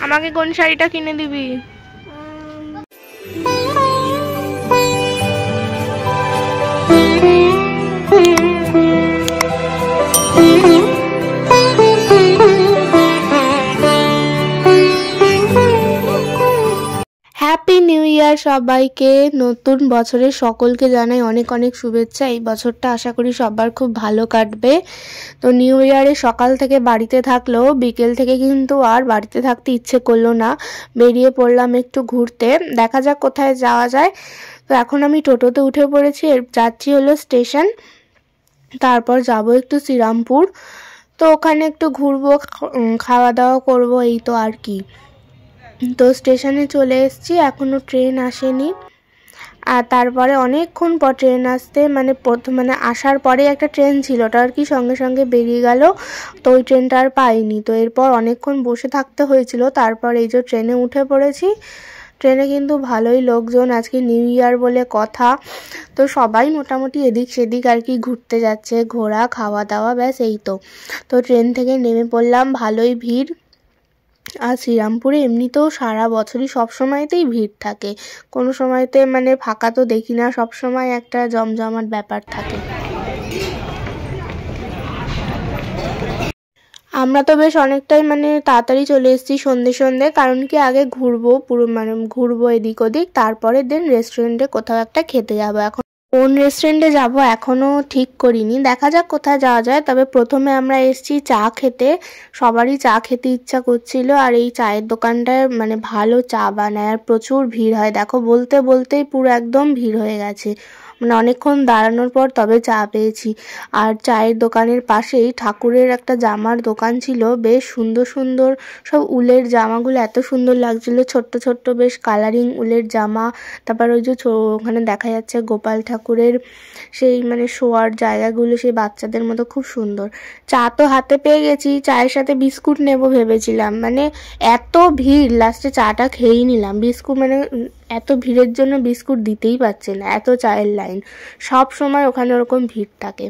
আমাকে কোন শাড়িটা কিনে দিবি? হ্যাপি নিউ ইয়ার সবাইকে। নতুন বছরের সকলকে জানাই অনেক অনেক শুভেচ্ছা। এই বছরটা আশা করি সবার খুব ভালো কাটবে। তো নিউ ইয়ারে সকাল থেকে বাড়িতে থাকলেও বিকেল থেকে কিন্তু আর বাড়িতে থাকতে ইচ্ছে করলো না, বেরিয়ে পড়লাম একটু ঘুরতে। দেখা যাক কোথায় যাওয়া যায়। তো এখন আমি টোটোতে উঠে পড়েছি, যাচ্ছি হলো স্টেশন, তারপর যাব একটু শ্রীরামপুর। তো ওখানে একটু ঘুরবো, খাওয়া দাওয়া করবো, এই তো আর কি। তো স্টেশনে চলে এসেছি, এখনও ট্রেন আসেনি। আর তারপরে অনেকক্ষণ পর ট্রেন আসতে মানে আসার পরে একটা ট্রেন ছিল, ওটা আর কি সঙ্গে সঙ্গে বেরিয়ে গেল। তো ওই ট্রেনটা আর পাইনি। তো এরপর অনেকক্ষণ বসে থাকতে হয়েছিল। তারপর এই যে ট্রেনে উঠে পড়েছি। ট্রেনে কিন্তু ভালোই লোকজন, আজকে নিউ ইয়ার বলে কথা। তো সবাই মোটামুটি এদিক সেদিক আর কি ঘুরতে যাচ্ছে, ঘোরা, খাওয়া দাওয়া, ব্যাস এই তো। তো ট্রেন থেকে নেমে পড়লাম, ভালোই ভিড়। আর শ্রীরামপুরে এমনিতেও সারা বছরই সব সময়তেই ভিড় থাকে, কোনো সময়তে মানে ফাঁকা তো দেখি না, সব সময় একটা জমজমাট ব্যাপার থাকে। আমরা তো বেশ অনেকটাই তাড়াতাড়ি চলে এসেছি সন্ধে সন্ধে, কারণ কি আগে ঘুরবো, পুরো ঘুরবো এদিক ওদিক, তারপরে দেন রেস্টুরেন্টে কোথাও একটা খেতে যাবো। এখন কোন রেস্টুরেন্টে যাব এখনও ঠিক করিনি, দেখা যাক কোথায় যাওয়া যায়। তবে প্রথমে আমরা এসেছি চা খেতে, সবারই চা খেতে ইচ্ছা করছিল। আর এই চায়ের দোকানটায় ভালো চা বানায় আর প্রচুর ভিড় হয়, দেখো বলতে বলতেই পুরো একদম ভিড় হয়ে গেছে। অনেকক্ষণ দাঁড়ানোর পর তবে চা পেয়েছি। আর চায়ের দোকানের পাশেই ঠাকুরের একটা জামার দোকান ছিল, বেশ সুন্দর সুন্দর সব উলের জামাগুলো এত সুন্দর লাগছিল, ছোট্ট ছোট্ট বেশ কালারিং উলের জামা। তারপর ওই যে ওখানে দেখা যাচ্ছে গোপাল ঠাকুরের সেই শোয়ার জায়গাগুলো, সেই বাচ্চাদের মতো, খুব সুন্দর। চা তো হাতে পেয়ে গেছি, চায়ের সাথে বিস্কুট নেব ভেবেছিলাম, এত ভিড়, লাস্টে চাটা খেয়েই নিলাম। বিস্কুট এত ভিড়ের জন্য বিস্কুট দিতেই পারছে না, এত চায়ের লাইন, সব সময় ওখানে ওরকম ভিড় থাকে।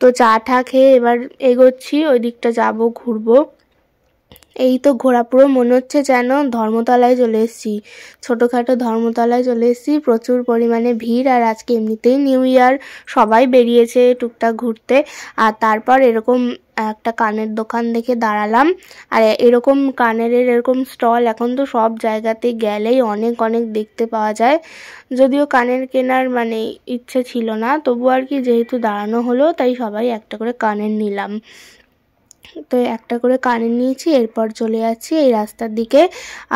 তো চা টা খেয়ে এবার এগোচ্ছি, ওই দিকটা যাবো, ঘুরবো। এই তো ঘোরা পুরো মনে হচ্ছে যেন ধর্মতলায় চলে এসেছি, ছোটোখাটো ধর্মতলায় চলে এসেছি, প্রচুর পরিমাণে ভিড়। আর আজকে এমনিতেই নিউ ইয়ার, সবাই বেরিয়েছে টুকটাক ঘুরতে। আর তারপর এরকম একটা কানের দোকান দেখে দাঁড়ালাম। আর এরকম কানের এরকম স্টল এখন তো সব জায়গাতে গেলেই অনেক অনেক দেখতে পাওয়া যায়। যদিও কানের কেনার ইচ্ছে ছিল না, তবু আর কি যেহেতু দাঁড়ানো হলো, তাই সবাই একটা করে কানের নিলাম। তো একটা করে কানের নিয়েছি, এরপর চলে যাচ্ছি এই রাস্তার দিকে।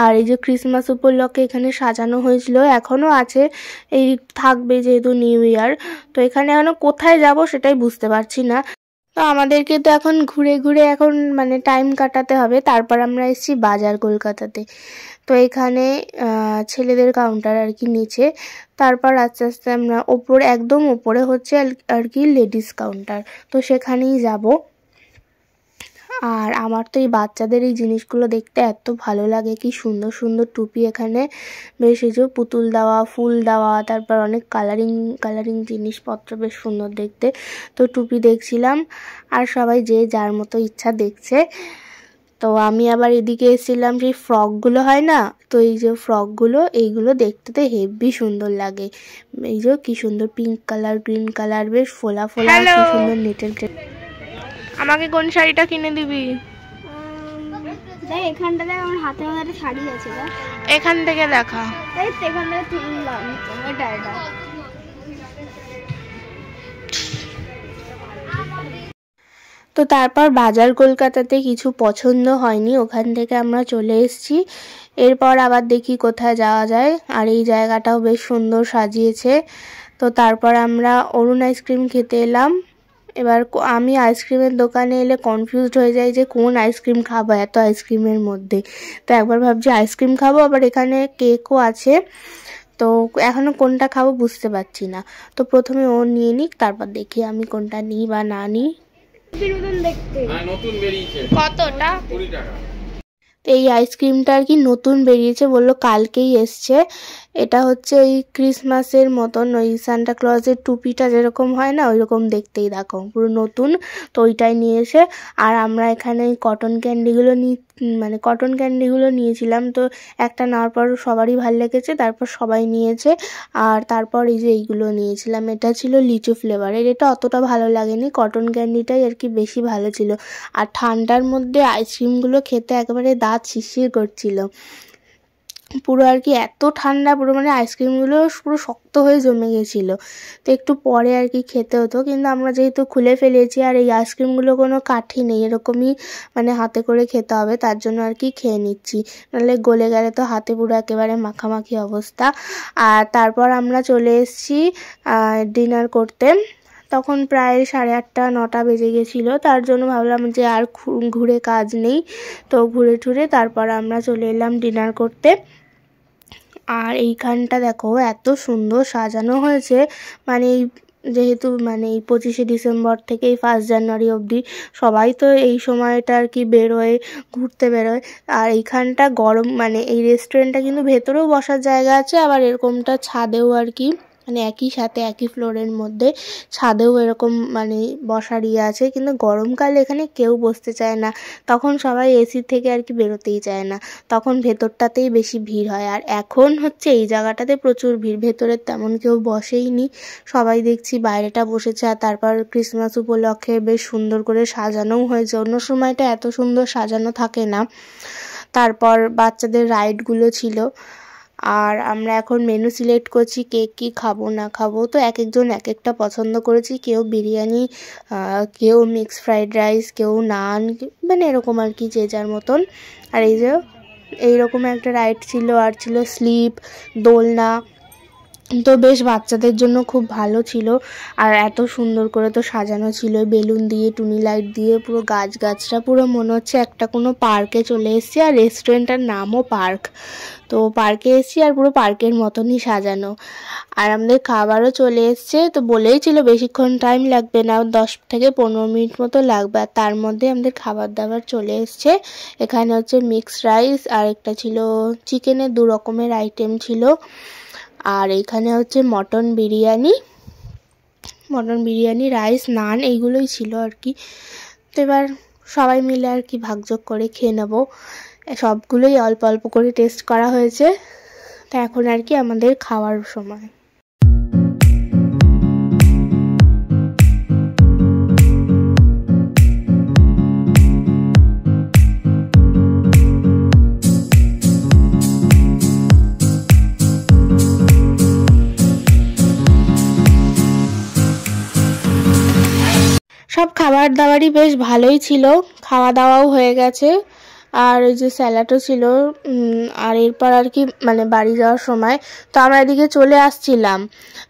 আর এই যে ক্রিসমাস উপলক্ষে এখানে সাজানো হয়েছিল, এখনও আছে, এই থাকবে যেহেতু নিউ ইয়ার। তো এখানে এখনো কোথায় যাব সেটাই বুঝতে পারছি না। তো আমাদেরকে তো এখন ঘুরে ঘুরে এখন টাইম কাটাতে হবে। তারপর আমরা এসেছি বাজার কলকাতাতে। তো এখানে ছেলেদের কাউন্টার আর কি নিচে, তারপর আস্তে আস্তে আমরা একদম ওপরে হচ্ছে আর কি লেডিস কাউন্টার, তো সেখানেই যাব। আর আমার তো এই বাচ্চাদের এই জিনিসগুলো দেখতে এত ভালো লাগে, কি সুন্দর সুন্দর টুপি এখানে, বেশ এই যে পুতুল দেওয়া, ফুল দেওয়া, তারপর অনেক কালারিং কালারিং জিনিসপত্র, বেশ সুন্দর দেখতে। তো টুপি দেখছিলাম, আর সবাই যে যার মতো ইচ্ছা দেখছে। তো আমি আবার এদিকে এসেছিলাম, সেই ফ্রকগুলো হয় না, তো এই যে ফ্রকগুলো, এইগুলো দেখতে তো হেভি সুন্দর লাগে। এই যে কি সুন্দর পিঙ্ক কালার, গ্রিন কালার, বেশ ফোলা ফোলা, কি সুন্দর নেটের। আমাকে কোন শাড়িটা কিনে দিবি? এখানটাতে আমার হাতে একটা শাড়ি আছে, এখান থেকে দেখা, এখান থেকে তুললাম, এটা এটা। তো তারপর বাজার কলকাতাতে কিছু পছন্দ হয়নি, ওখান থেকে আমরা চলে এসেছি। এরপর আবার দেখি কোথায় যাওয়া যায়। আর এই জায়গাটাও বেশ সুন্দর সাজিয়েছে। তো তারপর আমরা অরুণ আইসক্রিম খেতে এলাম। এবার আমি আইসক্রিমের দোকানে এলে কনফিউজড হয়ে যাই যে কোন আইসক্রিম খাবো এত আইসক্রিমের মধ্যে। তো একবার ভাবছি আইসক্রিম খাবো, আবার এখানে কেকও আছে, তো এখনো কোনটা খাবো বুঝতে পারছি না। তো প্রথমে ও নিয়ে নিক, তারপর দেখি আমি কোনটা নিই বা না নিই। কতটা? 20 টাকা। এই আইসক্রিমটা আর কি নতুন বেরিয়েছে, বললো কালকেই এসছে। এটা হচ্ছে ওই ক্রিসমাসের মতন, ওই সান্টা ক্লজের টুপিটা যেরকম হয় না, ওই রকম দেখতেই, দেখো পুরো নতুন। তো ওইটাই নিয়ে এসে, আর আমরা এখানে কটন ক্যান্ডিগুলো মানে কটন ক্যান্ডিগুলো নিয়েছিলাম। তো একটা নেওয়ার পর সবারই ভালো লেগেছে, তারপর সবাই নিয়েছে। আর তারপর এই যে এইগুলো নিয়েছিলাম, এটা ছিল লিচু ফ্লেভারের। এটা অতটা ভালো লাগেনি, কটন ক্যান্ডিটাই আর কি বেশি ভালো ছিল। আর ঠান্ডার মধ্যে আইসক্রিমগুলো খেতে একেবারে দাঁত শিরশির করছিল পুরো আর কি, এত ঠান্ডা পুরো, মানে আইসক্রিমগুলো পুরো শক্ত হয়ে জমে গেছিলো। তো একটু পরে আর কি খেতে হতো, কিন্তু আমরা যেহেতু খুলে ফেলেছি আর এই আইসক্রিমগুলো কোনো কাঠি নেই, এরকমই মানে হাতে করে খেতে হবে, তার জন্য আর কি খেয়ে নিচ্ছি, নাহলে গলে গেলে তো হাতে পুরো একেবারে মাখামাখি অবস্থা। আর তারপর আমরা চলে এসেছি ডিনার করতে। তখন প্রায় 8:30 9টা বেজে গেছিলো, তার জন্য ভাবলাম যে আর ঘুরে কাজ নেই, তো ঘুরে টুরে তারপর আমরা চলে এলাম ডিনার করতে। আর এইখানটা দেখো এত সুন্দর সাজানো হয়েছে, মানে যেহেতু মানে এই 25শে ডিসেম্বর থেকে এই 1 জানুয়ারি অবধি সবাই তো এই সময়টা আর কি বেরোয়, ঘুরতে বেরোয়। আর এইখানটা গরম, মানে এই রেস্টুরেন্টটা কিন্তু ভেতরেও বসার জায়গা আছে, আবার এরকমটা ছাদেও আর কি, মানে একই সাথে একই ফ্লোরের মধ্যে ছাদেও এরকম মানে বসার ইয়ে আছে। কিন্তু গরমকালে এখানে কেউ বসতে চায় না, তখন সবাই এসি থেকে আর কি বেরোতেই চায় না, তখন ভেতরটাতেই বেশি ভিড় হয়। আর এখন হচ্ছে এই জায়গাটাতে প্রচুর ভিড়, ভেতরে তেমন কেউ বসেই নি, সবাই দেখছি বাইরেটা বসেছে। আর তারপর ক্রিসমাস উপলক্ষে বেশ সুন্দর করে সাজানোও হয়েছে, অন্য সময়টা এত সুন্দর সাজানো থাকে না। তারপর বাচ্চাদের রাইডগুলো ছিল। আর আমরা এখন মেনু সিলেক্ট করছি কে কী খাবো না খাবো, তো এক একজন এক একটা পছন্দ করেছি, কেউ বিরিয়ানি, কেউ মিক্স ফ্রাইড রাইস, কেউ নান, মানে এরকম আর কি যে যার মতন। আর এই যে এইরকম একটা রাইড ছিল, আর ছিল স্লিপ, দোলনা, তো বেশ বাচ্চাদের জন্য খুব ভালো ছিল। আর এত সুন্দর করে তো সাজানো ছিল বেলুন দিয়ে, টুনি লাইট দিয়ে, পুরো গাছটা পুরো মনে হচ্ছে একটা কোনো পার্কে চলে এসেছি। আর রেস্টুরেন্টটার নামও পার্ক, তো পার্কে এসেছি আর পুরো পার্কের মতনই সাজানো। আর আমাদের খাবারও চলে এসছে, তো বলেই ছিল বেশিক্ষণ টাইম লাগবে না, 10 থেকে 15 মিনিট মতো লাগবে। আর তার মধ্যে আমাদের খাবার দাবার চলে এসছে। এখানে হচ্ছে মিক্সড রাইস, আর একটা ছিল চিকেনের 2 রকমের আইটেম ছিল। আর এইখানে হচ্ছে মটন বিরিয়ানি, রাইস, নান, এইগুলোই ছিল আর কি। তো এবার সবাই মিলে আর কি ভাগযোগ করে খেয়ে নেবো, সবগুলোই অল্প অল্প করে টেস্ট করা হয়েছে। তো এখন আর কি আমাদের খাওয়ার সময়। সব খাবার দাবারই বেশ ভালোই ছিল, খাওয়া দাওয়াও হয়ে গেছে। আর ওই যে স্যালাডও ছিল। আর এরপর আর কি মানে বাড়ি যাওয়ার সময় তো আমরা এদিকে চলে আসছিলাম,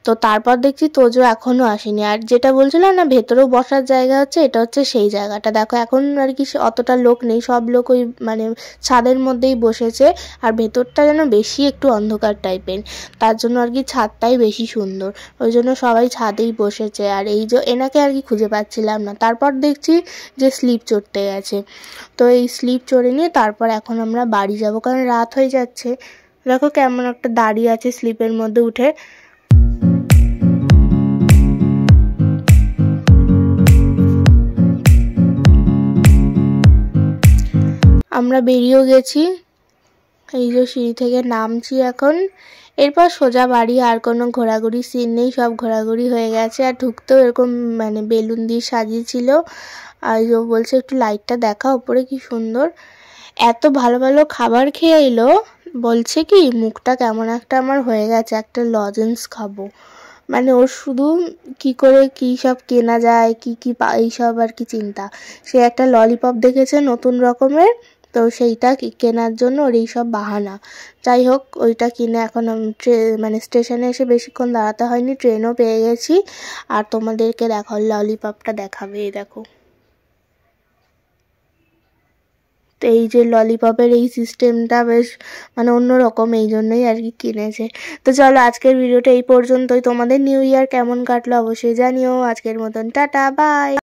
তো তারপর দেখছি তোজো এখনও আসেনি। আর যেটা বলছিলাম না ভেতরেও বসার জায়গা হচ্ছে, এটা হচ্ছে সেই জায়গাটা। দেখো এখন আর কি অতটা লোক নেই, সব লোক ওই মানে ছাদের মধ্যেই বসেছে। আর ভেতরটা যেন বেশি একটু অন্ধকার টাইপের, তার জন্য আর কি ছাদটাই বেশি সুন্দর, ওই জন্য সবাই ছাদেই বসেছে। আর এই যে এনাকে আর কি খুঁজে পাচ্ছিলাম না, তারপর দেখছি যে স্লিপ চড়তে গেছে। তো এই স্লিপ চড়ে নিয়ে তারপর এখন আমরা বাড়ি যাব, কারণ রাত হয়ে যাচ্ছে। দেখো কেমন একটা দাঁড়িয়ে আছে স্লিপের মধ্যে উঠে। আমরা বেরিয়েও গেছি, এই যে সিঁড়ি থেকে নামছি এখন। এরপর সোজা বাড়ি, আর কোনো ঘোরাঘুরি সিন নেই, সব ঘোরাঘুরি হয়ে গেছে। আর ঢুকতেও এরকম মানে বেলুন দিয়ে সাজিয়েছিল। আর যে বলছে একটু লাইটটা দেখা উপরে কি সুন্দর, এত ভালো ভালো খাবার খেয়ে এলো, বলছে কি মুখটা কেমন একটা আমার হয়ে গেছে, একটা লজেন্স খাবো। মানে ওর শুধু কি করে কি সব কেনা যায়, কি কি এইসব আর কি চিন্তা। সে একটা ললিপপ দেখেছে নতুন রকমের, তো সেইটা কেনার জন্য ওর এইসব বাহানা। যাই হোক ওইটা কিনে এখন মানে স্টেশনে এসে বেশিক্ষণ দাঁড়াতে হয়নি, ট্রেনও পেয়ে গেছি। আর তোমাদেরকে দেখো ললিপপটা দেখাবে, এই দেখো। তো এই যে ললিপপের এই সিস্টেমটা বেশ মানে অন্যরকম, এই জন্যই আর কি কিনেছে। তো চলো আজকের ভিডিওটা এই পর্যন্তই। তোমাদের নিউ ইয়ার কেমন কাটলো অবশ্যই জানিও। আজকের মতন টাটা, বাই।